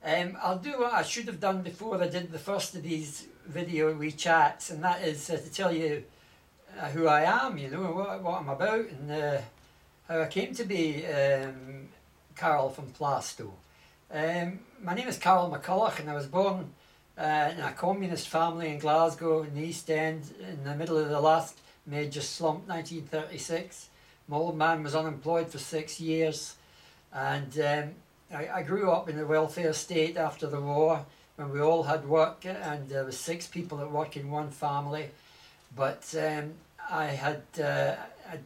I'll do what I should have done before I did the first of these video wee chats, and that is to tell you who I am, you know, what I'm about, and how I came to be Carol from Plasto. My name is Carol McCulloch, and I was born in a communist family in Glasgow in the East End in the middle of the last major slump, 1936. My old man was unemployed for 6 years, and I grew up in the welfare state after the war when we all had work, and there was 6 people that work in one family. But I had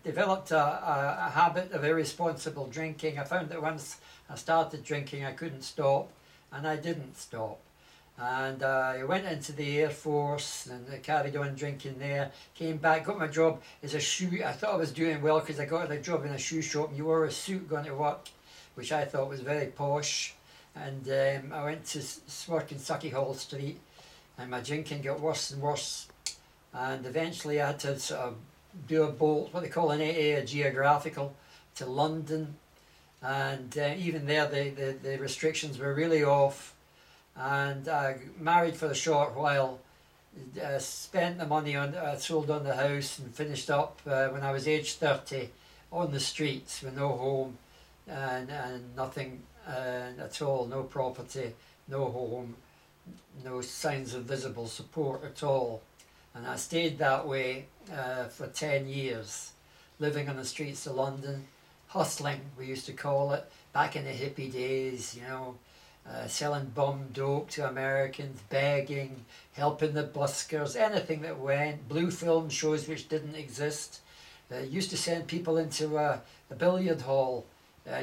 developed a habit of irresponsible drinking. I found that once I started drinking, I couldn't stop, and I didn't stop. And I went into the Air Force and I carried on drinking there. Came back, got my job as a shoe. I thought I was doing well because I got a job in a shoe shop, and you wore a suit going to work, which I thought was very posh. And I went to work in Suckyhall Street, and my drinking got worse and worse. And eventually I had to sort of do a bolt, what they call an AA, a geographical, to London. And even there the restrictions were really off. And I married for a short while, spent the money on, sold on the house, and finished up when I was age 30 on the streets with no home and nothing at all, no property, no home, no signs of visible support at all. And I stayed that way for 10 years, living on the streets of London, hustling, we used to call it, back in the hippie days, you know, selling bum dope to Americans, begging, helping the buskers, anything that went, blue film shows which didn't exist. Used to send people into a billiard hall.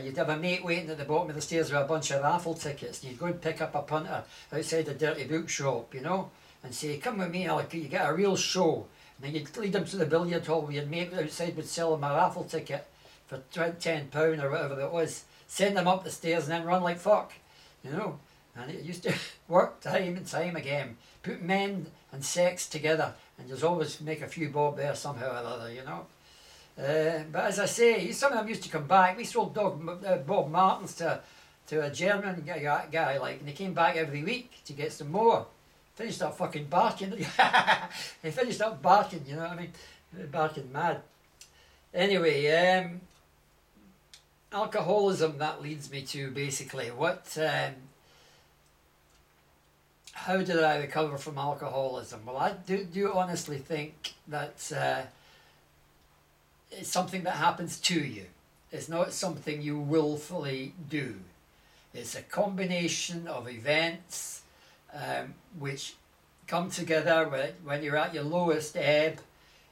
You'd have a mate waiting at the bottom of the stairs with a bunch of raffle tickets, and you'd go and pick up a punter outside the dirty bookshop, you know, and say, come with me, you get a real show. And then you'd lead them to the billiard hall where your mate outside would sell them a raffle ticket for £10 or whatever it was. Send them up the stairs and then run like fuck, you know. And it used to work time and time again. Put men and sex together, and you'll always make a few bob there somehow or other, you know. But as I say, some of them used to come back. We sold Bob Martens to a German guy, like, and he came back every week to get some more. Finished up fucking barking. He finished up barking, you know what I mean? Barking mad. Anyway, alcoholism, that leads me to basically how did I recover from alcoholism? Well, I do honestly think that it's something that happens to you. It's not something you willfully do. It's a combination of events which come together when you're at your lowest ebb.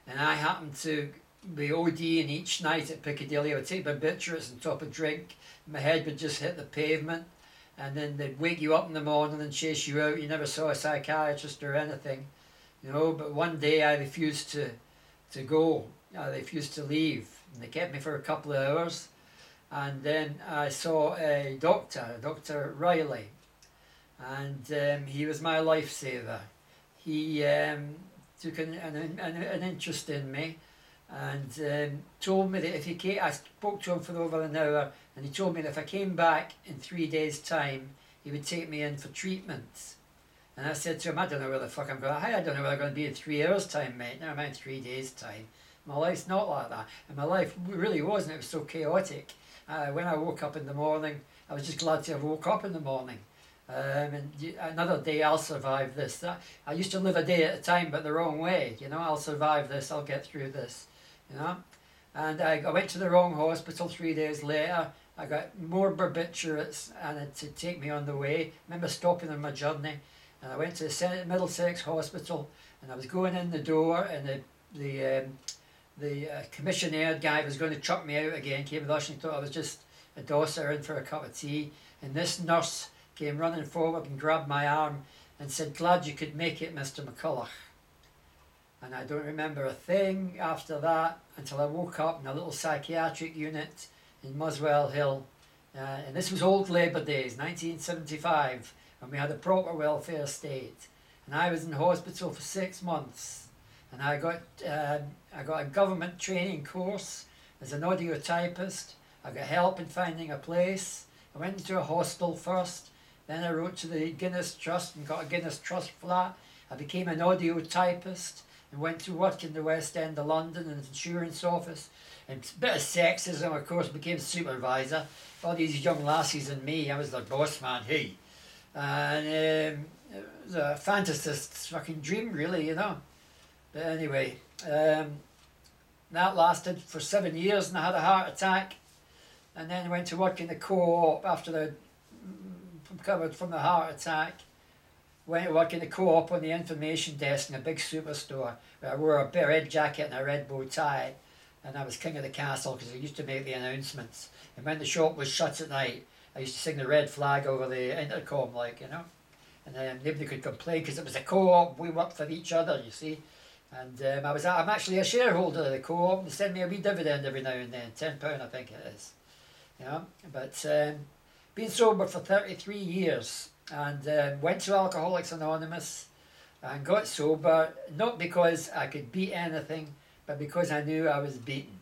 And I happen to be ODing each night at Piccadilly. I would take barbiturates and top a drink. My head would just hit the pavement, and then they'd wake you up in the morning and chase you out. You never saw a psychiatrist or anything, you know. But one day I refused to go. I refused to leave, and they kept me for a couple of hours. And then I saw a doctor, Dr. Riley, and he was my lifesaver. He took an interest in me, and told me that if he came, I spoke to him for over an hour, and he told me that if I came back in 3 days' time, he would take me in for treatment. And I said to him, I don't know where the fuck I'm going. I don't know where I'm going to be in 3 hours' time, mate. Never mind 3 days' time. My life's not like that. And my life really wasn't. It was so chaotic. When I woke up in the morning, I was just glad to have woke up in the morning. And another day I'll survive this. I used to live a day at a time, but the wrong way. You know, I'll survive this. I'll get through this. You know. And I went to the wrong hospital 3 days later. I got more barbiturates and to take me on the way. I remember stopping on my journey, and I went to the Middlesex Hospital, and I was going in the door, and the commissionaire guy was going to chuck me out again. Came rushing, thought I was just a dosser in for a cup of tea, and this nurse came running forward and grabbed my arm and said, "Glad you could make it, Mr. McCulloch." And I don't remember a thing after that until I woke up in a little psychiatric unit in Muswell Hill. And this was old Labour days, 1975, when we had a proper welfare state. And I was in hospital for 6 months. And I got a government training course as an audio typist. I got help in finding a place. I went into a hostel first. Then I wrote to the Guinness Trust and got a Guinness Trust flat. I became an audio typist and went to work in the West End of London in an insurance office. And a bit of sexism, of course, became supervisor. All these young lassies and me, I was their boss man, hey. And it was a fantasist's fucking dream, really, you know. But anyway, that lasted for 7 years and I had a heart attack. And then I went to work in the co-op after I recovered from the heart attack. Went to work in the co-op on the information desk in a big superstore where I wore a red jacket and a red bow tie. And I was king of the castle because I used to make the announcements. And when the shop was shut at night, I used to sing the red flag over the intercom, like, you know. And then nobody could complain because it was a co-op. We worked for each other, you see. And I'm actually a shareholder of the co-op. They send me a wee dividend every now and then, £10 I think it is. You know, but been sober for 33 years and went to Alcoholics Anonymous and got sober, not because I could beat anything, but because I knew I was beaten.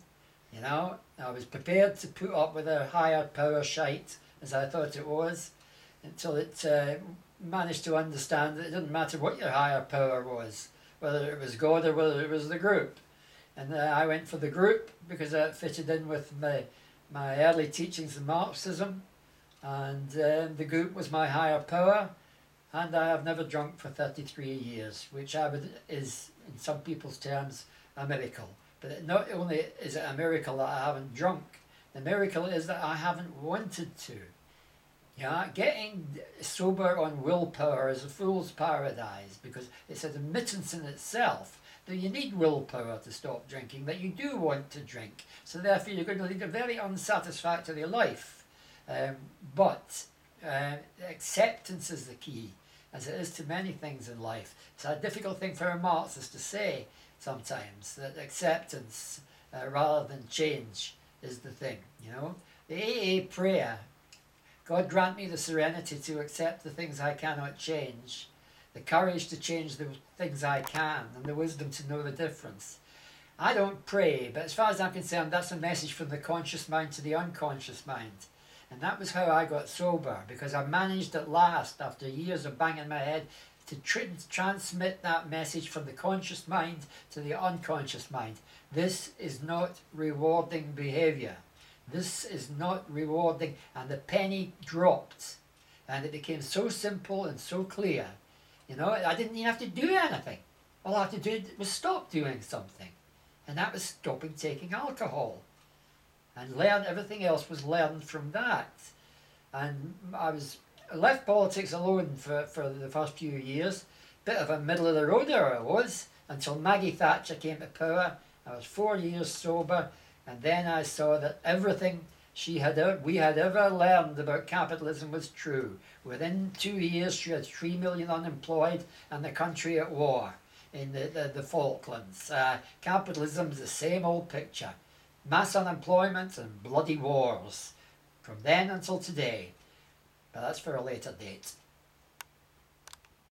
You know, I was prepared to put up with a higher power shite, as I thought it was, until it managed to understand that it didn't matter what your higher power was, whether it was God or whether it was the group. And I went for the group because it fitted in with my early teachings in Marxism, and the group was my higher power, and I have never drunk for 33 years, which is, in some people's terms, a miracle. But not only is it a miracle that I haven't drunk, the miracle is that I haven't wanted to. Yeah, getting sober on willpower is a fool's paradise because it's an admittance in itself that you need willpower to stop drinking, that you do want to drink. So therefore you're going to lead a very unsatisfactory life. But acceptance is the key, as it is to many things in life. It's a difficult thing for a Marxist to say sometimes, that acceptance rather than change is the thing, you know. The AA prayer, God grant me the serenity to accept the things I cannot change, the courage to change the things I can, and the wisdom to know the difference. I don't pray, but as far as I'm concerned, that's a message from the conscious mind to the unconscious mind. And that was how I got sober, because I managed at last, after years of banging my head, to transmit that message from the conscious mind to the unconscious mind. This is not rewarding behaviour. This is not rewarding. And the penny dropped. And it became so simple and so clear. You know, I didn't even have to do anything. All I had to do was stop doing something. And that was stopping taking alcohol. And everything else was learned from that. And I left politics alone for the first few years. Bit of a middle of the roader I was, until Maggie Thatcher came to power. I was 4 years sober, and then I saw that everything we had ever learned about capitalism was true. Within 2 years she had 3 million unemployed and the country at war in the Falklands. Capitalism is the same old picture. Mass unemployment and bloody wars from then until today. But that's for a later date.